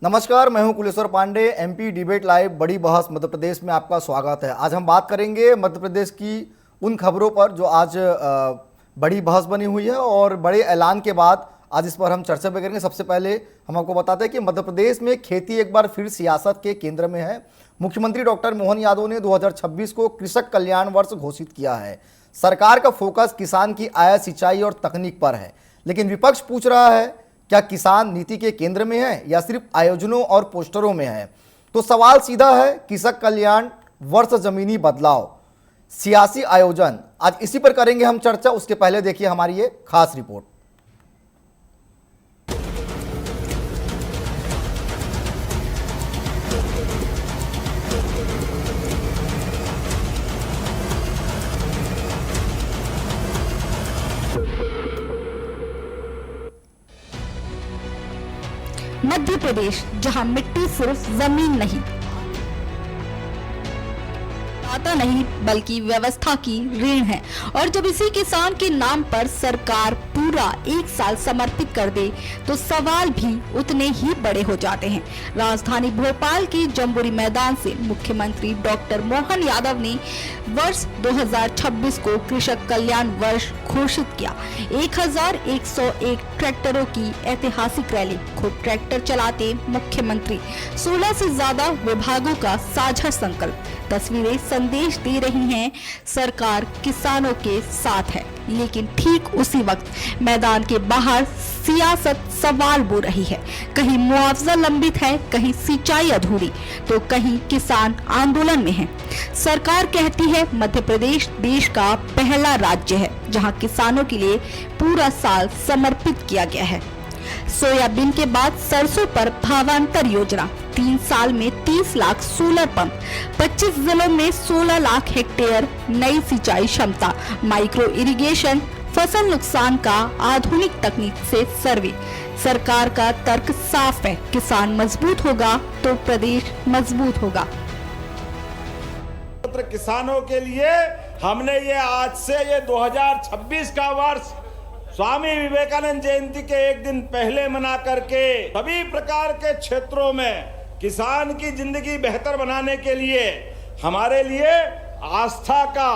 नमस्कार, मैं हूं Kuleshwar Pande. MP debate live बड़ी बहस मध्य प्रदेश में आपका स्वागत है। आज हम बात करेंगे मध्य प्रदेश की उन खबरों पर जो आज बड़ी बहस बनी हुई है और बड़े ऐलान के बाद आज इस पर हम चर्चा भी करेंगे। सबसे पहले हम आपको बताते हैं कि मध्य प्रदेश में खेती एक बार फिर सियासत के केंद्र में है। मुख्यमंत्री डॉक्टर मोहन यादव ने 2026 को कृषक कल्याण वर्ष घोषित किया है। सरकार का फोकस किसान की आय, सिंचाई और तकनीक पर है, लेकिन विपक्ष पूछ रहा है क्या किसान नीति के केंद्र में है या सिर्फ आयोजनों और पोस्टरों में है। तो सवाल सीधा है, कृषक कल्याण वर्ष, जमीनी बदलाव, सियासी आयोजन, आज इसी पर करेंगे हम चर्चा। उसके पहले देखिए हमारी ये खास रिपोर्ट। मध्य प्रदेश, जहां मिट्टी सिर्फ जमीन नहीं, आता नहीं बल्कि व्यवस्था की ऋण है। और जब इसी किसान के नाम पर सरकार पूरा एक साल समर्पित कर दे तो सवाल भी उतने ही बड़े हो जाते हैं। राजधानी भोपाल के जम्बूरी मैदान से मुख्यमंत्री डॉक्टर मोहन यादव ने वर्ष 2026 को कृषक कल्याण वर्ष घोषित किया। 1101 ट्रैक्टरों की ऐतिहासिक रैली, खुद ट्रैक्टर चलाते मुख्यमंत्री, 16 से ज्यादा विभागों का साझा संकल्प, तस्वीरें संदेश दे रही हैं सरकार किसानों के साथ है। लेकिन ठीक उसी वक्त मैदान के बाहर सियासत सवाल बो रही है। कहीं मुआवजा लंबित है, कहीं सिंचाई अधूरी, तो कहीं किसान आंदोलन में है। सरकार कहती है मध्य प्रदेश देश का पहला राज्य है जहां किसानों के लिए पूरा साल समर्पित किया गया है। सोयाबीन के बाद सरसों पर भावांतर योजना, 3 साल में 30 लाख सोलर पंप, 25 जिलों में 16 लाख हेक्टेयर नई सिंचाई क्षमता, माइक्रो इरिगेशन, फसल नुकसान का आधुनिक तकनीक से सर्वे। सरकार का तर्क साफ है, किसान मजबूत होगा तो प्रदेश मजबूत होगा। किसानों के लिए हमने ये आज से ये 2026 का वर्ष स्वामी विवेकानंद जयंती के एक दिन पहले मना करके सभी प्रकार के क्षेत्रों में किसान की जिंदगी बेहतर बनाने के लिए, हमारे लिए आस्था का,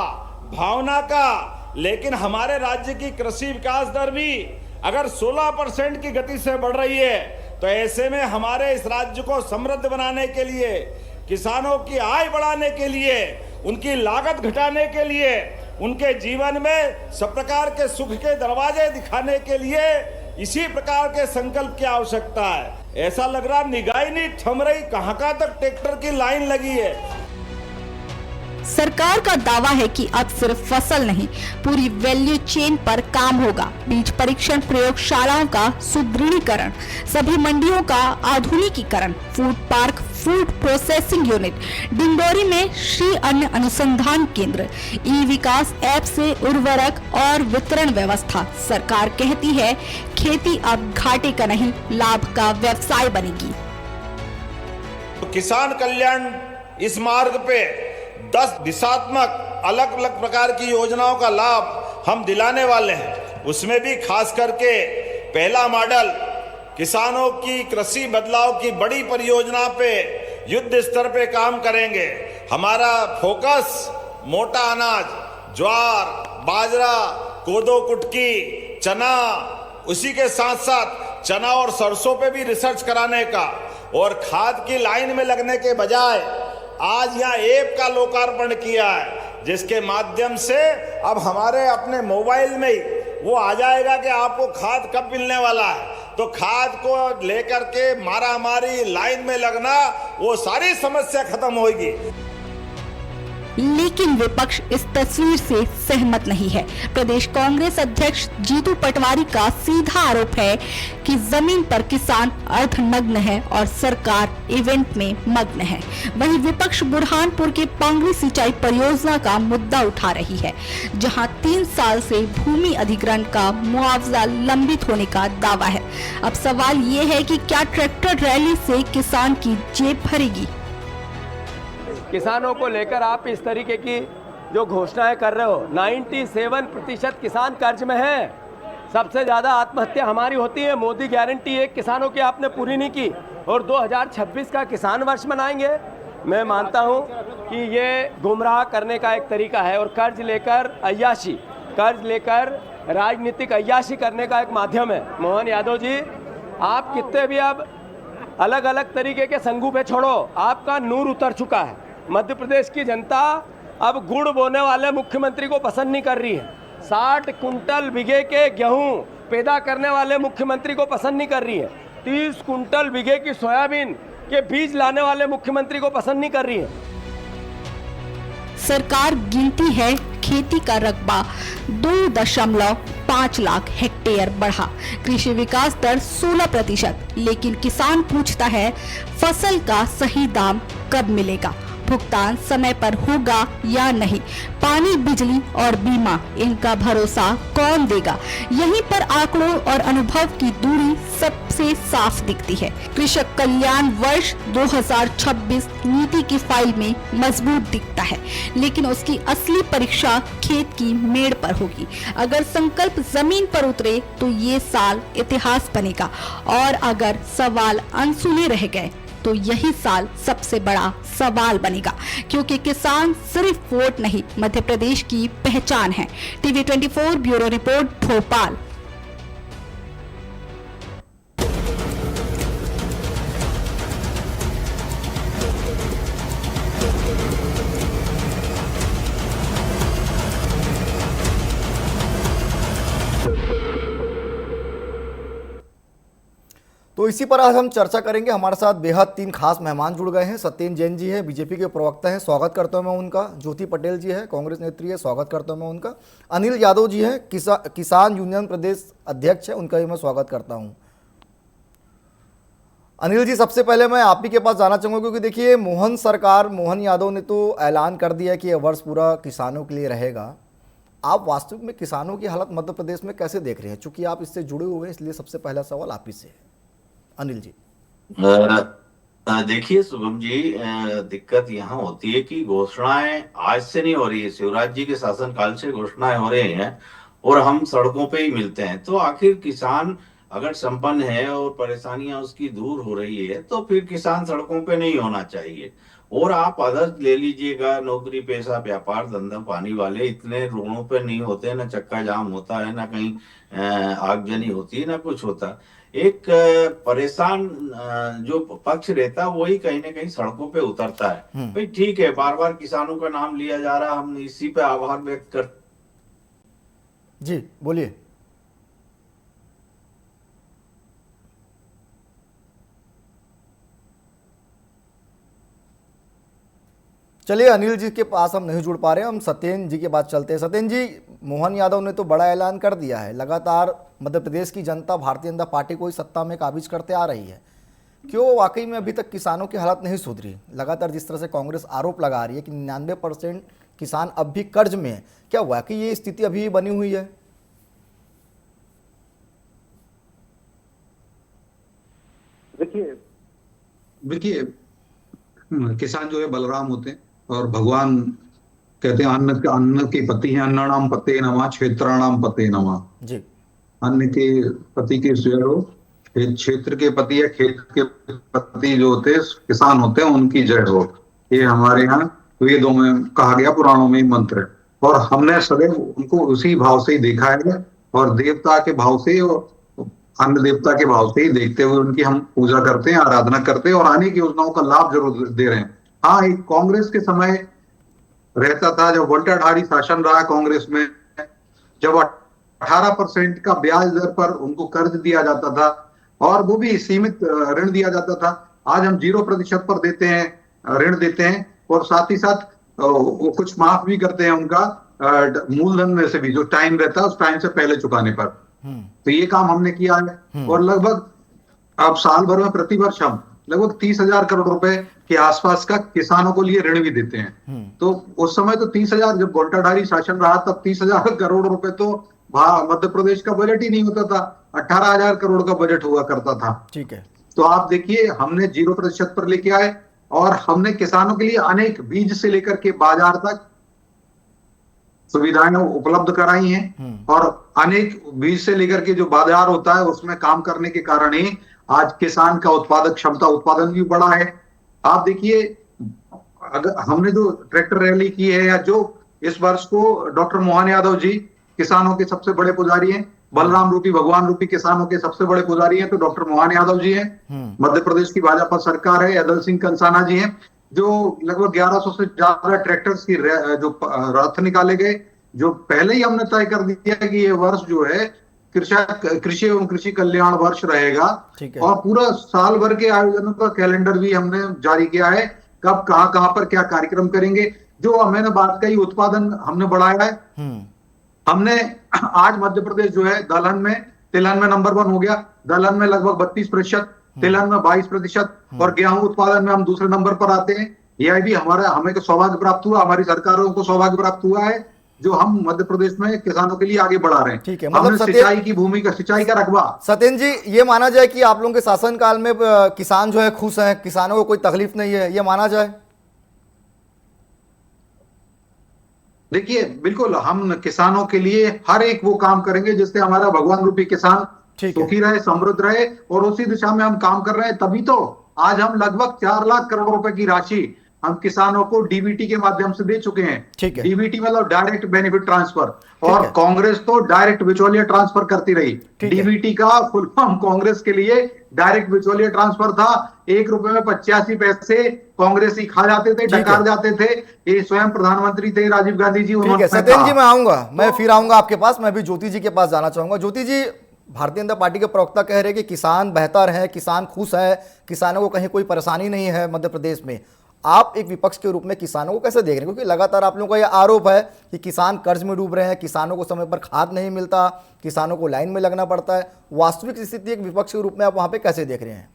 भावना का, लेकिन हमारे राज्य की कृषि विकास दर भी अगर 16% की गति से बढ़ रही है तो ऐसे में हमारे इस राज्य को समृद्ध बनाने के लिए, किसानों की आय बढ़ाने के लिए, उनकी लागत घटाने के लिए, उनके जीवन में सब प्रकार के सुख के दरवाजे दिखाने के लिए इसी प्रकार के संकल्प की आवश्यकता है। ऐसा लग रहा निगाह नहीं थम रही, कहां तक ट्रैक्टर की लाइन लगी है। सरकार का दावा है कि अब सिर्फ फसल नहीं, पूरी वैल्यू चेन पर काम होगा। बीज परीक्षण प्रयोगशालाओं का सुदृढ़ीकरण, सभी मंडियों का आधुनिकीकरण, food park, food processing unit, Dindori में श्री अन्न अनुसंधान केंद्र, ई विकास ऐप से उर्वरक और वितरण व्यवस्था। सरकार कहती है खेती अब घाटे का नहीं, लाभ का व्यवसाय बनेगी। किसान कल्याण इस मार्ग पे 10 दिशात्मक अलग अलग प्रकार की योजनाओं का लाभ हम दिलाने वाले हैं। उसमें भी खास करके पहला मॉडल किसानों की कृषि बदलाव की बड़ी परियोजना पे युद्ध स्तर पे काम करेंगे। हमारा फोकस मोटा अनाज, ज्वार, बाजरा, कोदो कुटकी, चना, उसी के साथ साथ चना और सरसों पे भी रिसर्च कराने का, और खाद की लाइन में लगने के बजाय आज यहाँ ऐप का लोकार्पण किया है, जिसके माध्यम से अब हमारे अपने मोबाइल में ही वो आ जाएगा कि आपको खाद कब मिलने वाला है। तो खाद को लेकर के मारामारी, लाइन में लगना, वो सारी समस्या खत्म होगी। लेकिन विपक्ष इस तस्वीर से सहमत नहीं है। प्रदेश कांग्रेस अध्यक्ष जीतू पटवारी का सीधा आरोप है कि जमीन पर किसान अर्धनग्न है और सरकार इवेंट में मग्न है। वहीं विपक्ष बुरहानपुर के पांगरी सिंचाई परियोजना का मुद्दा उठा रही है, जहां 3 साल से भूमि अधिग्रहण का मुआवजा लंबित होने का दावा है। अब सवाल ये है कि क्या ट्रैक्टर रैली से किसान की जेब भरेगी? किसानों को लेकर आप इस तरीके की जो घोषणाएं कर रहे हो, 97% किसान कर्ज में है। सबसे ज़्यादा आत्महत्या हमारी होती है। मोदी गारंटी एक किसानों की आपने पूरी नहीं की और 2026 का किसान वर्ष मनाएंगे। मैं मानता हूं कि ये गुमराह करने का एक तरीका है और कर्ज लेकर राजनीतिक अय्याशी करने का एक माध्यम है। मोहन यादव जी, आप कितने भी अब अलग अलग तरीके के संगूफे छोड़ो, आपका नूर उतर चुका है। मध्य प्रदेश की जनता अब गुड़ बोने वाले मुख्यमंत्री को पसंद नहीं कर रही है। 60 कुंटल बीघे के गेहूं पैदा करने वाले मुख्यमंत्री को पसंद नहीं कर रही है। 30 कुंटल बीघे की सोयाबीन के बीज लाने वाले मुख्यमंत्री को पसंद नहीं कर रही है। सरकार गिनती है खेती का रकबा 2.5 लाख हेक्टेयर बढ़ा, कृषि विकास दर 16%, लेकिन किसान पूछता है फसल का सही दाम कब मिलेगा, भुगतान समय पर होगा या नहीं, पानी, बिजली और बीमा, इनका भरोसा कौन देगा। यहीं पर आंकड़ों और अनुभव की दूरी सबसे साफ दिखती है। कृषक कल्याण वर्ष 2026 नीति की फाइल में मजबूत दिखता है, लेकिन उसकी असली परीक्षा खेत की मेड़ पर होगी। अगर संकल्प जमीन पर उतरे तो ये साल इतिहास बनेगा, और अगर सवाल अनसुने रह गए तो यही साल सबसे बड़ा सवाल बनेगा, क्योंकि किसान सिर्फ वोट नहीं, मध्य प्रदेश की पहचान है। TV 24 bureau report, Bhopal. तो इसी पर आज हम चर्चा करेंगे। हमारे साथ बेहद 3 खास मेहमान जुड़ गए हैं। सत्येंद्र जैन जी है, बीजेपी के प्रवक्ता हैं, स्वागत करता हूं मैं उनका। ज्योति पटेल जी है, कांग्रेस नेत्री है, स्वागत करता हूं मैं उनका। अनिल यादव जी हैं, किसान यूनियन प्रदेश अध्यक्ष है, उनका भी मैं स्वागत करता हूं। अनिल जी, सबसे पहले मैं आप ही के पास जाना चाहूँगा, क्योंकि देखिए मोहन यादव ने तो ऐलान कर दिया कि यह वर्ष पूरा किसानों के लिए रहेगा। आप वास्तविक में किसानों की हालत मध्य प्रदेश में कैसे देख रहे हैं? चूंकि आप इससे जुड़े हुए हैं, इसलिए सबसे पहला सवाल आप ही से है। अनिल जी। देखिए शुभम जी, दिक्कत यहाँ होती है कि घोषणाएं आज से नहीं हो रही है, शिवराज जी के शासनकाल से घोषणाएं हो रही हैं और हम सड़कों पे ही मिलते हैं। तो आखिर किसान अगर संपन्न है और परेशानियां उसकी दूर हो रही है तो फिर किसान सड़कों पे नहीं होना चाहिए। और आप अदर ले लीजिएगा, नौकरी पेशा, व्यापार धंधा पानी वाले इतने रोडों पे नहीं होते, ना चक्का जाम होता है, ना कहीं आगजनी होती है, ना कुछ होता। एक परेशान जो पक्ष रहता है वही कहीं ना कहीं सड़कों पे उतरता है। भाई ठीक है, बार बार किसानों का नाम लिया जा रहा, हम इसी पे आभार व्यक्त कर। जी बोलिए। चलिए, अनिल जी के पास हम नहीं जुड़ पा रहे हैं, हम सत्येंद्र जी के पास चलते हैं। सत्येंद्र जी, मोहन यादव ने तो बड़ा ऐलान कर दिया है, लगातार मध्य प्रदेश की जनता भारतीय जनता पार्टी को ही सत्ता में काबिज करते आ रही है। क्यों वाकई में अभी तक किसानों की हालत नहीं सुधरी? लगातार जिस तरह से कांग्रेस आरोप लगा रही है कि 99% किसान अब भी कर्ज में है, क्या वाकई ये स्थिति अभी बनी हुई है? देखिए किसान जो है बलराम होते हैं और भगवान कहते हैं अन्न के पति हैं, अन्नाणाम पते नमः क्षेत्राणाम पते नमः। जी। अन्न के पति के क्षेत्र के पति या खेत के पति जो होते हैं किसान होते हैं, उनकी जय हो। ये हमारे यहाँ वेदों में कहा गया, पुराणों में मंत्र है, और हमने सदैव उनको उसी भाव से ही देखा है और देवता के भाव से और अन्न देवता के भाव से ही देखते हुए उनकी हम पूजा करते हैं, आराधना करते हैं और आने की योजनाओं का लाभ जरूर दे रहे हैं। हाँ, एक कांग्रेस के समय रहता था जब वोटाधारी शासन रहा कांग्रेस में, जब 18% का ब्याज दर पर उनको कर्ज दिया जाता था और वो भी सीमित ऋण दिया जाता था। आज हम 0% पर देते हैं, ऋण देते हैं और साथ ही साथ वो कुछ माफ भी करते हैं उनका मूलधन में से भी, जो टाइम रहता है उस टाइम से पहले चुकाने पर। तो ये काम हमने किया है और लगभग अब साल भर में प्रतिवर्ष हम लगभग 30,000 करोड़ रुपए के आसपास का किसानों को लिए ऋण भी देते हैं। तो उस समय तो 30,000, जब गोल्टाधारी शासन रहा तब 30,000 करोड़ रुपए तो मध्य प्रदेश का बजट ही नहीं होता था, 18,000 करोड़ का बजट हुआ करता था। ठीक है। तो आप देखिए, हमने 0% पर लेके आए और हमने किसानों के लिए अनेक बीज से लेकर के बाजार तक सुविधाएं उपलब्ध कराई हैं और अनेक बीज से लेकर के जो बाजार होता है उसमें काम करने के कारण ही आज किसान का उत्पादक क्षमता उत्पादन भी बढ़ा है। आप देखिए, अगर हमने जो ट्रैक्टर रैली की है या जो इस वर्ष को डॉक्टर मोहन यादव जी किसानों के सबसे बड़े पुजारी हैं, बलराम रूपी भगवान रूपी किसानों के सबसे बड़े पुजारी हैं, तो डॉक्टर मोहन यादव जी हैं। मध्य प्रदेश की भाजपा सरकार है, अदल सिंह कंसाना जी हैं, जो लगभग 1100 से ज्यादा ट्रैक्टर्स की जो रथ निकाले गए, जो पहले ही हमने तय कर दिया कि ये वर्ष जो है कृषि एवं कृषि कल्याण वर्ष रहेगा और पूरा साल भर के आयोजनों का कैलेंडर भी हमने जारी किया है, कब कहां पर क्या कार्यक्रम करेंगे। जो मैंने बात कही, उत्पादन हमने बढ़ाया है। हमने आज मध्य प्रदेश जो है दलहन में तिलहन में नंबर 1 हो गया, दलहन में लगभग 32%, तिलहन में 22% और गेहूं उत्पादन में हम दूसरे नंबर पर आते हैं। यह भी हमें सौभाग्य प्राप्त हुआ, हमारी सरकारों को सौभाग्य प्राप्त हुआ है जो हम मध्य प्रदेश में किसानों के लिए आगे बढ़ा रहे हैं। ठीक है, मतलब सिंचाई की भूमि का, सिंचाई का रकबा। सत्येंद्र जी, ये माना जाए कि आप लोगों के शासन काल में किसान जो है खुश हैं, किसानों को कोई तकलीफ नहीं है, ये माना जाए? देखिए, बिल्कुल हम किसानों के लिए हर एक वो काम करेंगे जिससे हमारा भगवान रूपी किसान सुखी रहे, समृद्ध रहे, और उसी दिशा में हम काम कर रहे हैं। तभी तो आज हम लगभग 4 लाख करोड़ रुपए की राशि हम किसानों को डीबीटी के माध्यम से दे चुके हैं। डीबीटी मतलब डायरेक्ट बेनिफिट ट्रांसफर, और कांग्रेस तो डायरेक्ट बिचौलिया ट्रांसफर करती रही। डीबीटी का फुल फॉर्म कांग्रेस के लिए डायरेक्ट बिचौलिया ट्रांसफर था। 1 रुपए में 85 पैसे कांग्रेस ही खा जाते थे, डकार जाते थे। ये स्वयं प्रधानमंत्री थे राजीव गांधी जी। ठीक है सत्येंद्र जी, मैं आऊंगा, मैं फिर आऊंगा आपके पास। मैं भी ज्योति जी के पास जाना चाहूंगा। ज्योति जी, भारतीय जनता पार्टी के प्रवक्ता कह रहे हैं कि किसान बेहतर है, किसान खुश है, किसानों को कहीं कोई परेशानी नहीं है मध्य प्रदेश में। आप एक विपक्ष के रूप में किसानों को कैसे देख रहे हैं? क्योंकि लगातार आप लोगों का यह आरोप है कि किसान कर्ज में डूब रहे हैं, किसानों को समय पर खाद नहीं मिलता, किसानों को लाइन में लगना पड़ता है। वास्तविक स्थिति एक विपक्ष के रूप में आप वहां पे कैसे देख रहे हैं?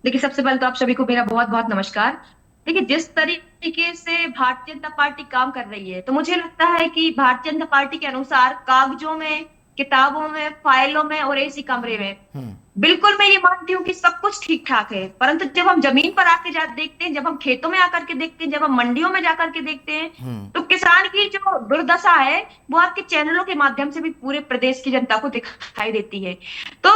देखिए, सबसे पहले तो आप सभी को मेरा बहुत बहुत नमस्कार। देखिए, जिस तरीके से भारतीय जनता पार्टी काम कर रही है, तो मुझे लगता है कि भारतीय जनता पार्टी के अनुसार कागजों में, किताबों में, फाइलों में और एसी कमरे में बिल्कुल मैं ये मानती हूँ कि सब कुछ ठीक ठाक है। परंतु जब हम जमीन पर आके देखते हैं, जब हम खेतों में आकर के देखते हैं, जब हम मंडियों में जाकर के देखते हैं, तो किसान की जो दुर्दशा है वो आपके चैनलों के माध्यम से भी पूरे प्रदेश की जनता को दिखाई देती है। तो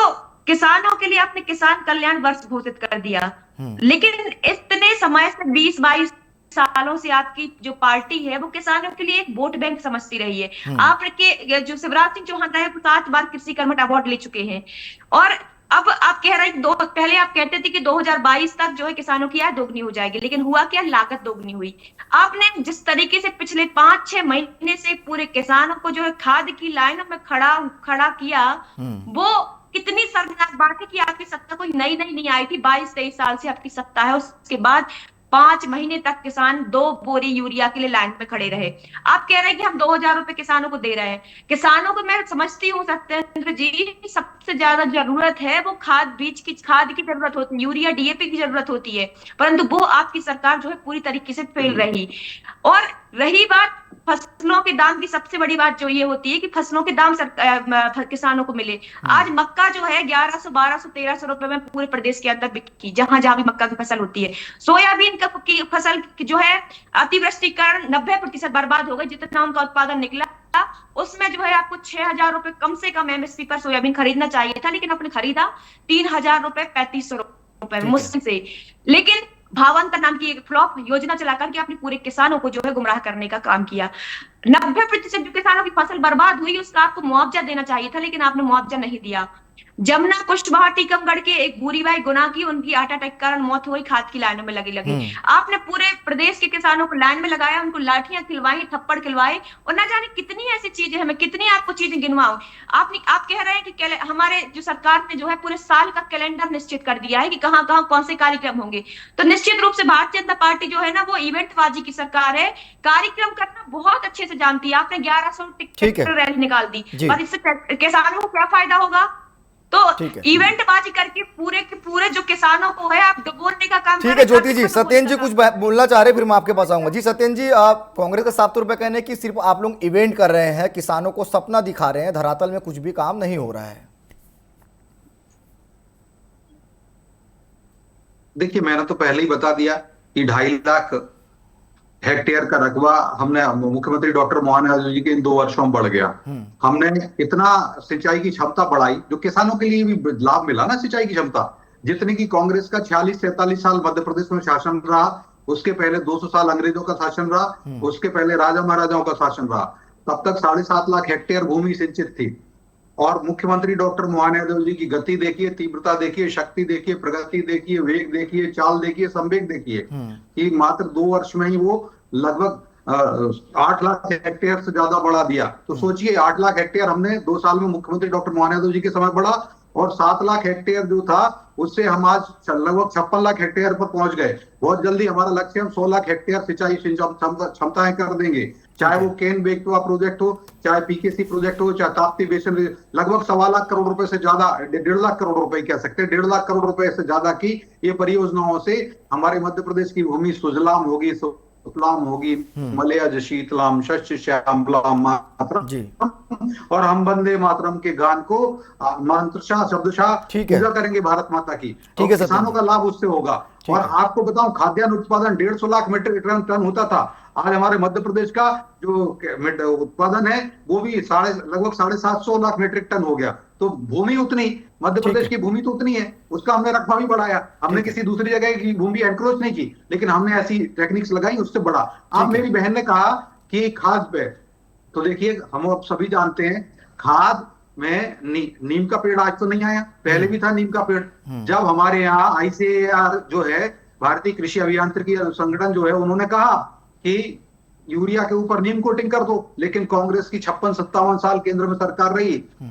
किसानों के लिए आपने किसान कल्याण वर्ष घोषित कर दिया, लेकिन इतने समय से 20-22 सालों से आपकी जो पार्टी है वो किसानों के लिए एक वोट बैंक समझती रही है। आपके जो शिवराज सिंह चौहान रहे, 7 बार कृषि कर्मठ अवार्ड ले चुके हैं, और अब आप कह रहे हैं पहले आप कहते थे कि 2022 तक जो है किसानों की आय दोगुनी हो जाएगी, लेकिन हुआ क्या? लागत दोगुनी हुई। आपने जिस तरीके से पिछले 5-6 महीने से पूरे किसानों को जो है खाद की लाइनों में खड़ा किया, वो कितनी शर्मनाक बात है कि आपकी सत्ता कोई नई नहीं आई थी। 22-23 साल से आपकी सत्ता है, उसके बाद 5 महीने तक किसान 2 बोरी यूरिया के लिए लाइन में खड़े रहे। आप कह रहे हैं कि हम 2000 रुपए किसानों को दे रहे हैं। किसानों को मैं समझती हूँ सत्येंद्र जी, सबसे ज्यादा जरूरत है वो खाद की जरूरत होती है, यूरिया डीएपी की जरूरत होती है, परंतु वो आपकी सरकार जो है पूरी तरीके से फेल रही। और रही बात फसलों के दाम की, सबसे बड़ी बात जो ये होती है कि फसलों के दाम किसानों को मिले। आज मक्का जो है 1100, 1200, 1300 रुपए में पूरे प्रदेश के अंदर बिकी, जहां जहां भी मक्का की फसल होती है। सोयाबीन की फसल जो है अतिवृष्टि के कारण 90% बर्बाद हो गई। जितना उनका उत्पादन निकला उसमें जो है आपको 6000 रुपए कम से कम एमएसपी पर सोयाबीन खरीदना चाहिए था, लेकिन आपने खरीदा 3000 रुपए, 3500 रुपए मुश्किल से। लेकिन भावांतर नाम की एक फ्लॉप योजना चलाकर के आपने पूरे किसानों को जो है गुमराह करने का काम किया। 90% जो किसानों की फसल बर्बाद हुई उसका आपको मुआवजा देना चाहिए था, लेकिन आपने मुआवजा नहीं दिया। जमुना, कुष्ठबहा, टीकमगढ़ के एक बूरीबाई गुना की, उनकी हार्ट अटैक के कारण मौत हुई, खाद की लाइनों में लगी। आपने पूरे प्रदेश के किसानों को लाइन में लगाया, उनको लाठियां खिलवाई, थप्पड़ खिलवाए, और न जाने कितनी ऐसी चीजें, हमें कितनी आपको चीजें गिनवाओ। आप कह रहे हैं कि हमारे जो सरकार ने जो है पूरे साल का कैलेंडर निश्चित कर दिया है कि कहां कहां कौन से कार्यक्रम होंगे। तो निश्चित रूप से भारतीय जनता पार्टी जो है ना, वो इवेंटबाजी की सरकार है, कार्यक्रम करना बहुत अच्छे से जानती है। आपने 1100 टिकट रैली निकाल दी, और इससे किसानों को क्या फायदा होगा? तो इवेंट बाजी करके पूरे जो किसानों को है आप डुबोने का काम। ठीक है ज्योति जी, सत्येंद्र जी कुछ बोलना चाह रहे, फिर मैं आपके पास आऊंगा। जी सत्येंद्र जी, आप कांग्रेस का साफ तौर पर कहने कि सिर्फ आप लोग इवेंट कर रहे हैं, किसानों को सपना दिखा रहे हैं, धरातल में कुछ भी काम नहीं हो रहा है। देखिए, मैंने तो पहले ही बता दिया कि 2.5 लाख हेक्टेयर का रकबा हमने मुख्यमंत्री डॉक्टर मोहन यादव जी के इन 2 वर्षों में बढ़ गया। हमने इतना सिंचाई की क्षमता बढ़ाई, जो किसानों के लिए भी लाभ मिला ना सिंचाई की क्षमता, जितने की कांग्रेस का 46-47 साल मध्य प्रदेश में शासन रहा, उसके पहले 200 साल अंग्रेजों का शासन रहा, उसके पहले राजा महाराजाओं का शासन रहा, तब तक 7.5 लाख हेक्टेयर भूमि सिंचित थी। और मुख्यमंत्री डॉक्टर मोहन यादव जी की गति देखिए, तीव्रता देखिए, शक्ति देखिए, प्रगति देखिए, वेग देखिए, चाल देखिए, संवेग देखिए, कि मात्र 2 वर्ष में ही वो लगभग 8 लाख हेक्टेयर से ज्यादा बढ़ा दिया। तो सोचिए 8 लाख हेक्टेयर हमने 2 साल में मुख्यमंत्री डॉक्टर मोहन यादव जी के समय बढ़ा, और 7 लाख हेक्टेयर जो था उससे हम आज लगभग 56 लाख हेक्टेयर पर पहुंच गए। बहुत जल्दी हमारा लक्ष्य हम 100 लाख हेक्टेयर सिंचाई क्षमताएं कर देंगे, चाहे वो केन बेतवा प्रोजेक्ट हो, चाहे पीकेसी प्रोजेक्ट हो, चाहे ताप्ती बेसिन। लगभग 1.25 लाख करोड़ रुपए से ज्यादा, 1.5 लाख करोड़ रुपए कह सकते हैं, 1.5 लाख करोड़ रुपए से ज्यादा की ये परियोजनाओं से हमारे मध्य प्रदेश की भूमि सुजलाम होगी, सुफलाम होगी, मलयज शीतलाम शस्य श्यामलाम मातरम, और हम वंदे मातरम के गान को मंत्रशा शब्दशा पूजा करेंगे भारत माता की। ठीक है, किसानों का लाभ उससे होगा। और आपको बताऊं, खाद्यान्न उत्पादन 150 लाख मीट्रिक टन होता था, आज हमारे मध्य प्रदेश का जो उत्पादन है वो भी लगभग 750 लाख मीट्रिक टन हो गया। तो भूमि उतनी, मध्य प्रदेश की भूमि तो उतनी है, उसका हमने रकबा भी बढ़ाया। हमने किसी दूसरी जगह की भूमि एनक्रोच नहीं की, लेकिन हमने ऐसी टेक्निक्स लगाई, उससे बढ़ा। आप मेरी बहन ने कहा कि खाद पे, तो देखिए हम अब सभी जानते हैं खाद में नीम का पेड़ आज तो नहीं आया, पहले भी था नीम का पेड़। जब हमारे यहाँ ICAR जो है, भारतीय कृषि अभियांत्रिकी संगठन जो है, उन्होंने कहा कि यूरिया के ऊपर नीम कोटिंग कर दो, लेकिन कांग्रेस की 56-57 साल केंद्र में सरकार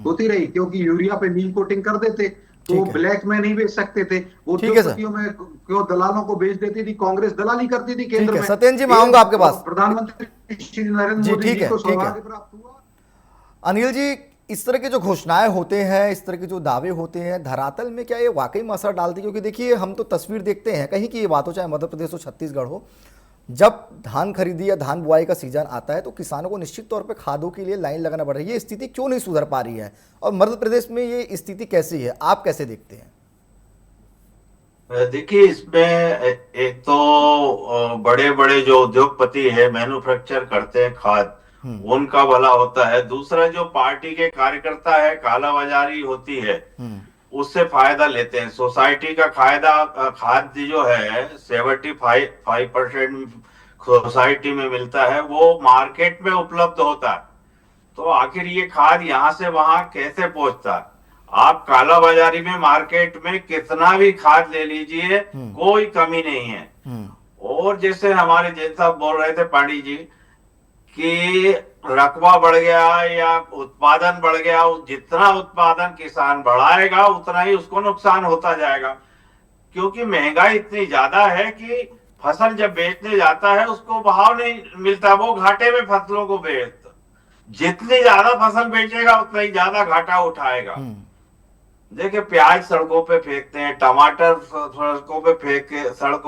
होती रही, क्योंकि यूरिया पे नीम कोटिंग कर देते तो ब्लैक में नहीं बेच सकते थे, वो उद्योगपतियों में क्यों दलालों को बेच देती थी, कांग्रेस दलाली करती थी केंद्र में। सत्येंद्र जी, मैं आऊंगा आपके पास। प्रधानमंत्री श्री नरेंद्र मोदी जी को सौभाग्य प्राप्त हुआ। अनिल जी, इस तरह की जो घोषणाएं होते हैं, इस तरह के जो दावे होते हैं, धरातल में क्या ये वाकई में असर डालती है? क्योंकि देखिए हम तो तस्वीर देखते हैं कहीं की ये बात हो, चाहे मध्य प्रदेश हो, छत्तीसगढ़ हो, जब धान खरीदी या धान बुआई का सीजन आता है तो किसानों को निश्चित तौर पे खादों के लिए लाइन लगाना पड़ रही है। ये स्थिति क्यों नहीं सुधर पा रही है, और मध्य प्रदेश में ये स्थिति कैसी है, आप कैसे देखते हैं? देखिए, इसमें एक तो बड़े बड़े जो उद्योगपति है, मैन्युफैक्चर करते हैं खाद, उनका भला होता है। दूसरा, जो पार्टी के कार्यकर्ता है, कालाबाजारी होती है, उससे फायदा लेते हैं। सोसाइटी का खाद जो है 75% सोसाइटी में मिलता है, वो मार्केट में उपलब्ध होता है। तो आखिर ये खाद यहाँ से वहां कैसे पहुंचता है? आप कालाबाजारी में मार्केट में कितना भी खाद ले लीजिए, कोई कमी नहीं है। और जैसे हमारे जैन साहब बोल रहे थे, पांडी जी, कि रकबा बढ़ गया या उत्पादन बढ़ गया, जितना उत्पादन किसान बढ़ाएगा उतना ही उसको नुकसान होता जाएगा, क्योंकि महंगाई इतनी ज्यादा है कि फसल जब बेचने जाता है उसको भाव नहीं मिलता, वो घाटे में फसलों को बेचता। जितनी ज्यादा फसल बेचेगा उतना ही ज्यादा घाटा उठाएगा। देखिए, प्याज सड़कों पे फेंकते हैं, टमाटर सड़कों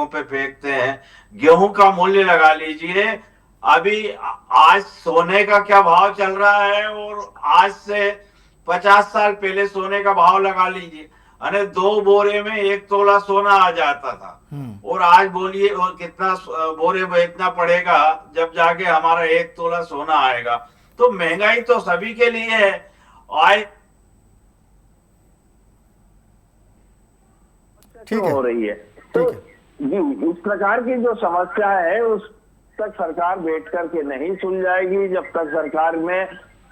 पे फेंकते हैं, गेहूं का मूल्य लगा लीजिए। अभी आज सोने का क्या भाव चल रहा है, और आज से 50 साल पहले सोने का भाव लगा लीजिए। अरे 2 बोरे में 1 तोला सोना आ जाता था, और आज बोलिए और कितना बोरे बेचना पड़ेगा जब जाके हमारा 1 तोला सोना आएगा। तो महंगाई तो सभी के लिए है। ठीक है, हो रही है। तो इस प्रकार की जो समस्या है उस तक सरकार बैठ करके नहीं सुलझाएगी, जब तक सरकार में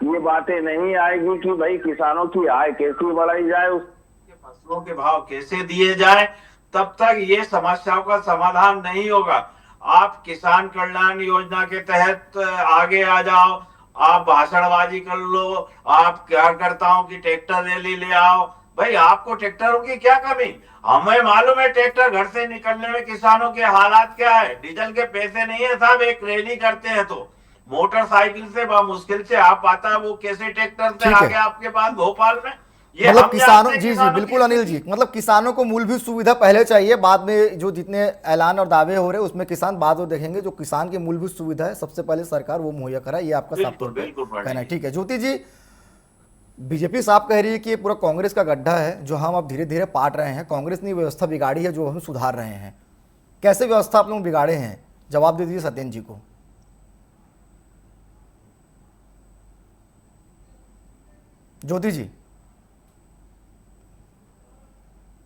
ये बातें नहीं आएगी कि भाई किसानों की आय कैसे बढ़ाई जाए, उसके फसलों के भाव कैसे दिए जाए, तब तक ये समस्याओं का समाधान नहीं होगा। आप किसान कल्याण योजना के तहत आगे आ जाओ, आप भाषणबाजी कर लो, आप कार्यकर्ताओं की ट्रैक्टर रैली ले आओ। भाई, आपको ट्रैक्टरों की क्या कमी? हमें मालूम है ट्रैक्टर घर से निकलने में किसानों के हालात क्या है। डीजल के पैसे नहीं है साहब, एक रैली करते हैं तो मोटरसाइकिल से मुश्किल से आप पाता है, वो कैसे ट्रैक्टर से आगे आपके पास भोपाल में। ये मतलब किसानों, जी बिल्कुल अनिल जी, मतलब किसानों को मूलभूत सुविधा पहले चाहिए, बाद में जो जितने ऐलान और दावे हो रहे हैं उसमें किसान बाद में देखेंगे। जो किसान की मूलभूत सुविधा है सबसे पहले सरकार वो मुहैया कराए, ये आपका साफ तौर पर कहना है। ठीक है ज्योति जी, बीजेपी साहब कह रही है कि ये पूरा कांग्रेस का गड्ढा है जो हम अब धीरे धीरे पाट रहे हैं, कांग्रेस ने व्यवस्था बिगाड़ी है जो हम सुधार रहे हैं। कैसे व्यवस्था आप लोग बिगाड़े हैं? जवाब दे दीजिए सत्येंद्र जी को। ज्योति जी।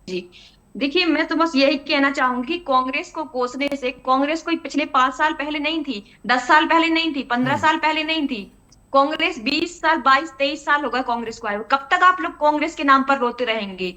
जी देखिए, मैं तो बस यही कहना चाहूंगी, कांग्रेस को कोसने से, कांग्रेस कोई पिछले 5 साल पहले नहीं थी, 10 साल पहले नहीं थी, 15 साल पहले नहीं थी। कांग्रेस 20 साल, 22-23 साल हो गए कांग्रेस को आए हुए। कब तक आप लोग कांग्रेस के नाम पर रोते रहेंगे?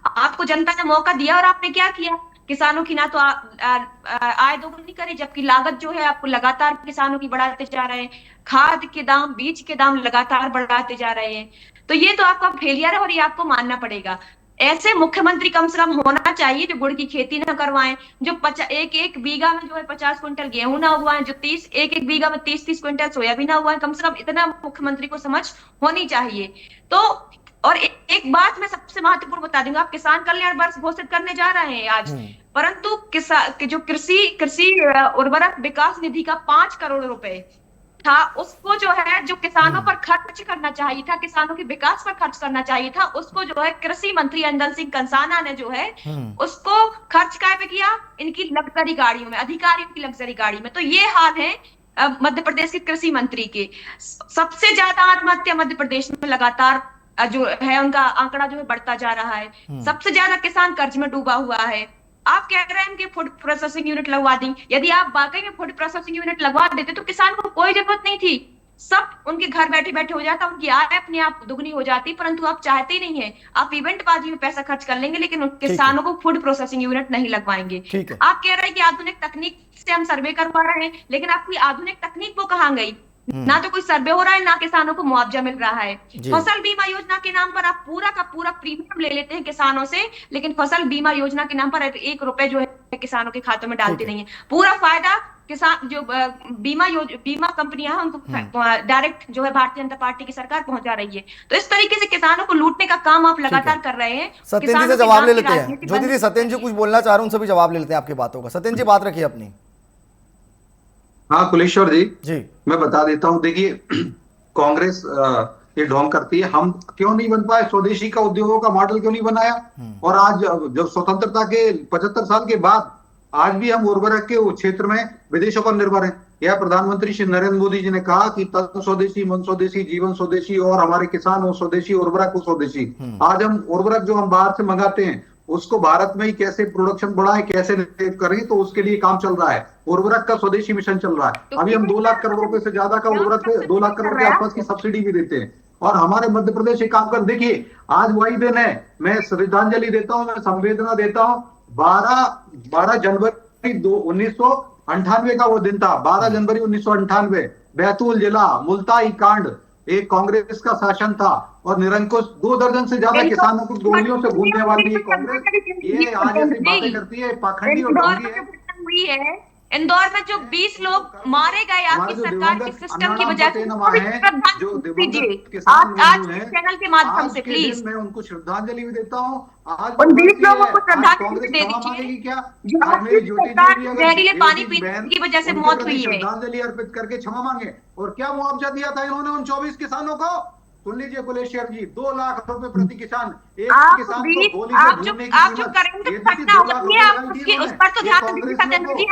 आपको जनता ने मौका दिया और आपने क्या किया? किसानों की ना तो आय दोगुनी करी, जबकि लागत जो है आपको लगातार किसानों की बढ़ाते जा रहे हैं। खाद के दाम, बीज के दाम लगातार बढ़ाते जा रहे हैं। तो ये तो आपका फेलियर है और ये आपको मानना पड़ेगा। ऐसे मुख्यमंत्री कम से कम होना चाहिए जो गुड़ की खेती ना करवाएं, जो एक एक बीघा में जो है 50 क्विंटल गेहूं ना उगवाएं, जो एक एक बीघा में 30-30 क्विंटल सोयाबीन ना उगवाएं। कम से कम इतना मुख्यमंत्री को समझ होनी चाहिए। तो और एक बात मैं सबसे महत्वपूर्ण बता दूंगा, आप किसान कल्याण वर्ष घोषित करने जा रहे हैं आज, परंतु जो कृषि उर्वरक विकास निधि का 5 करोड़ रुपए था, उसको जो है जो किसानों पर खर्च करना चाहिए था, किसानों के विकास पर खर्च करना चाहिए था, उसको जो है कृषि मंत्री अंदल सिंह कंसाना ने जो है उसको खर्च काय पे किया? इनकी लग्जरी गाड़ियों में, अधिकारियों की लग्जरी गाड़ी में। तो ये हाल है मध्य प्रदेश के कृषि मंत्री के। सबसे ज्यादा आत्महत्या मध्य प्रदेश में लगातार जो है उनका आंकड़ा जो है बढ़ता जा रहा है। सबसे ज्यादा किसान कर्ज में डूबा हुआ है। आप कह रहे हैं कि फूड प्रोसेसिंग यूनिट लगवा दी। यदि आप वाकई में फूड प्रोसेसिंग यूनिट लगवा देते तो किसान को कोई जरूरत नहीं थी, सब उनके घर बैठे बैठे हो जाता, उनकी आय अपने आप दुगनी हो जाती। परंतु आप चाहते ही नहीं है, आप इवेंट बाजी में पैसा खर्च कर लेंगे, लेकिन किसानों को फूड प्रोसेसिंग यूनिट नहीं लगवाएंगे। आप कह रहे हैं कि आधुनिक तकनीक से हम सर्वे करवा रहे हैं, लेकिन आपकी आधुनिक तकनीक वो कहाँ गई? ना तो कोई सर्वे हो रहा है, ना किसानों को मुआवजा मिल रहा है। फसल बीमा योजना के नाम पर आप पूरा का पूरा प्रीमियम ले लेते हैं किसानों से, लेकिन फसल बीमा योजना के नाम पर 1 रुपए जो है किसानों के खातों में डालते नहीं है। पूरा फायदा किसान जो बीमा कंपनियां हैं उनको डायरेक्ट जो है भारतीय जनता पार्टी की सरकार पहुंचा रही है। तो इस तरीके से किसानों को लूटने का काम आप लगातार कर रहे हैं। सत्येंद्र जी से जवाब ले लेते हैं। ज्योति जी, सत्येंद्र जी कुछ बोलना चाह रहे हैं, उनसे भी जवाब ले लेते हैं आपकी बातों का। सत्येंद्र जी बात रखिए अपनी। हाँ कुलेश्वर जी, मैं बता देता हूँ। देखिए, कांग्रेस ये ढोंग करती है, हम क्यों नहीं बन पाए, स्वदेशी का उद्योगों का मॉडल क्यों नहीं बनाया। और आज जब स्वतंत्रता के 75 साल के बाद आज भी हम उर्वरक के क्षेत्र में विदेशों पर निर्भर हैं। यह प्रधानमंत्री श्री नरेंद्र मोदी जी ने कहा कि तन स्वदेशी, मन स्वदेशी, जीवन स्वदेशी, और हमारे किसान हो स्वदेशी, उर्वरक हो स्वदेशी। आज हम उर्वरक जो हम बाहर से मंगाते हैं उसको भारत में ही कैसे प्रोडक्शन बढ़ाएं, कैसे करें, तो उसके लिए काम चल रहा है। उर्वरक का स्वदेशी मिशन चल रहा है। अभी हम 2 लाख करोड़ रुपए से ज्यादा का उर्वरक, 2 लाख करोड़ के आसपास की सब्सिडी भी देते हैं। और हमारे मध्य प्रदेश ये काम कर, देखिए आज वही दिन है, मैं श्रद्धांजलि देता हूँ, मैं संवेदना देता हूँ। 12 जनवरी 1998 का वो दिन था। 12 जनवरी 1998 बैतूल जिला मुल्ताई कांड, एक कांग्रेस का शासन था और निरंकुश 2 दर्जन से ज्यादा किसानों को गोलियों से भूनने वाली कांग्रेस ये आज ऐसी बातें करती है, पाखंडी और ढोंगी है। इंदौर में जो 20 लोग मारे गए आपकी सरकार के सिस्टम की वजह से, आज चैनल के माध्यम से प्लीज मैं उनको श्रद्धांजलि भी देता हूँ। आज उन 20 लोगों को श्रद्धांजलि दे दीजिए जो आपकी सरकार जहरीले पानी पीने की वजह से मौत हुई है। श्रद्धांजलि अर्पित करके क्षमा मांगे। और क्या मुआवजा दिया था इन्होंने उन 24 किसानों को? सुन लीजिए कुलेश्वर जी, 2 लाख रुपए प्रति किसान। एक किसान को गोली से भूनने की आप जो करेंगे घटना होती है, उस पर तो ध्यान दीजिए।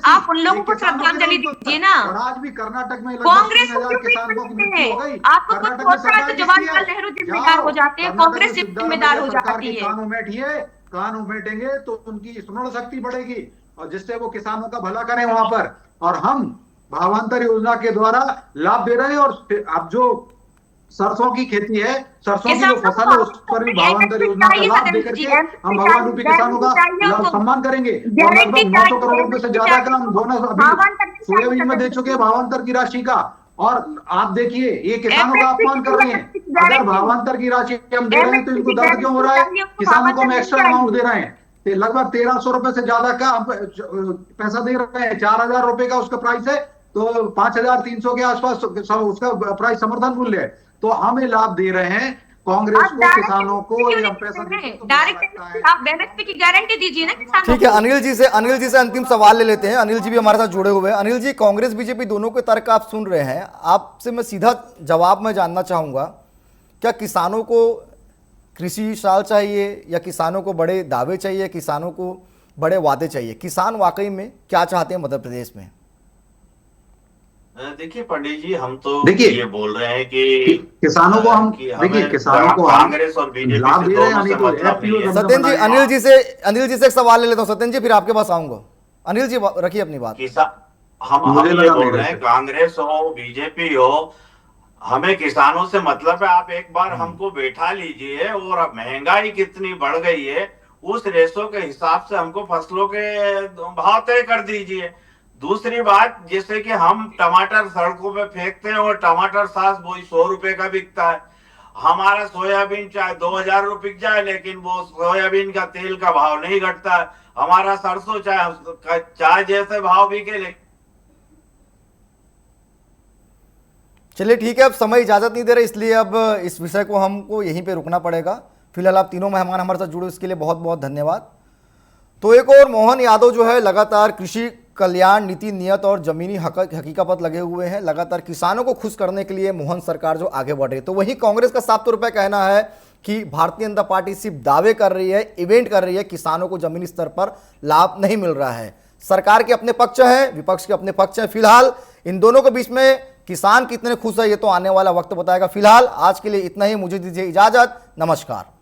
आप उन लोगों को श्रद्धांजलि दीजिए ना। और आज भी कर्नाटक में कांग्रेस किसानों को मृत्यु हो गई। आपको कुछ होता है तो जवाहरलाल नेहरू जिम्मेदार हो जाते हैं, कांग्रेस जिम्मेदार हो जाती है। कान उमेटेंगे तो उनकी स्मरण शक्ति बढ़ेगी और जिससे वो किसानों का भला करें वहां पर। और हम भावांतर योजना के द्वारा लाभ दे रहे हैं। और अब जो सरसों की खेती है, सरसों की जो फसल है, उस पर भी भावांतर योजना का लाभ देकर के हम भगवान रूपी किसानों का सम्मान करेंगे। और लगभग 900 करोड़ रुपए से ज्यादा का हम बोनस अभी सोयाबीन में दे चुके हैं भावांतर की राशि का। और आप देखिए ये किसानों का अपमान कर रहे हैं। अगर भावांतर की राशि हम दे रहे हैं तो इनको दर्द क्यों हो रहा है? किसानों को हम एक्स्ट्रा अमाउंट दे रहे हैं, लगभग 1300 रुपए से ज्यादा का पैसा दे रहे हैं। 4000 रुपए का उसका प्राइस है, तो 5300 के आसपास उसका प्राइस समर्थन मूल्य है। तो हमें लाभ दे रहे हैं कांग्रेस को, किसानों को पैसा डायरेक्ट आप बेनिफिट की गारंटी दीजिए ना किसानों को। ठीक है, अनिल जी से अंतिम सवाल ले लेते हैं। अनिल जी भी हमारे साथ जुड़े हुए हैं। अनिल जी, कांग्रेस बीजेपी दोनों के तर्क आप सुन रहे हैं, आपसे मैं सीधा जवाब में जानना चाहूंगा, क्या किसानों को कृषि साल चाहिए या किसानों को बड़े दावे चाहिए, किसानों को बड़े वादे चाहिए। किसान वाकई में क्या चाहते हैं मध्य प्रदेश में? देखिए पंडित जी, हम तो देखिए, ये बोल रहे हैं कि किसानों को हम कि देखिए हमें किसानों को हम कांग्रेस और बीजेपी लाभ से दे रहे हैं, दोनों यानी से तो मतलब नहीं है। सत्येंद्र जी, अनिल जी से एक सवाल ले लेता हूँ सत्येंद्र जी, फिर आपके पास आऊंगा। अनिल जी रखिए अपनी बात। हम मुझे ये लगा बोल मेरे रहे हैं, से। कांग्रेस हो बीजेपी हो, हमें किसानों से मतलब है। आप एक बार हमको बैठा लीजिए और अब महंगाई कितनी बढ़ गई है, उस रेशो के हिसाब से हमको फसलों के भाव तय कर दीजिए। दूसरी बात, जैसे कि हम टमाटर सड़कों पे फेंकते हैं और टमाटर सास वही 100 रुपए का बिकता है। हमारा सोयाबीन चाहे 2000 रुपये बिक जाए, लेकिन वो सोयाबीन का तेल का भाव नहीं घटता है। हमारा सरसों चाहे जैसे भाव बिके, लेकिन चलिए ठीक है, अब समय इजाजत नहीं दे रहा, इसलिए अब इस विषय को हमको यहीं पे रुकना पड़ेगा। फिलहाल आप तीनों मेहमान हमारे साथ जुड़े, इसके लिए बहुत बहुत धन्यवाद। तो एक और मोहन यादव जो है लगातार कृषि कल्याण नीति नियत और जमीनी हकीकत पर लगे हुए हैं। लगातार किसानों को खुश करने के लिए मोहन सरकार जो आगे बढ़ रही है। तो वहीं कांग्रेस का साफ तौर पर कहना है कि भारतीय जनता पार्टी सिर्फ दावे कर रही है, इवेंट कर रही है, किसानों को जमीनी स्तर पर लाभ नहीं मिल रहा है। सरकार के अपने पक्ष हैं, विपक्ष के अपने पक्ष हैं। फिलहाल इन दोनों के बीच में किसान कितने खुश है ये तो आने वाला वक्त बताएगा। फिलहाल आज के लिए इतना ही, मुझे दीजिए इजाजत, नमस्कार।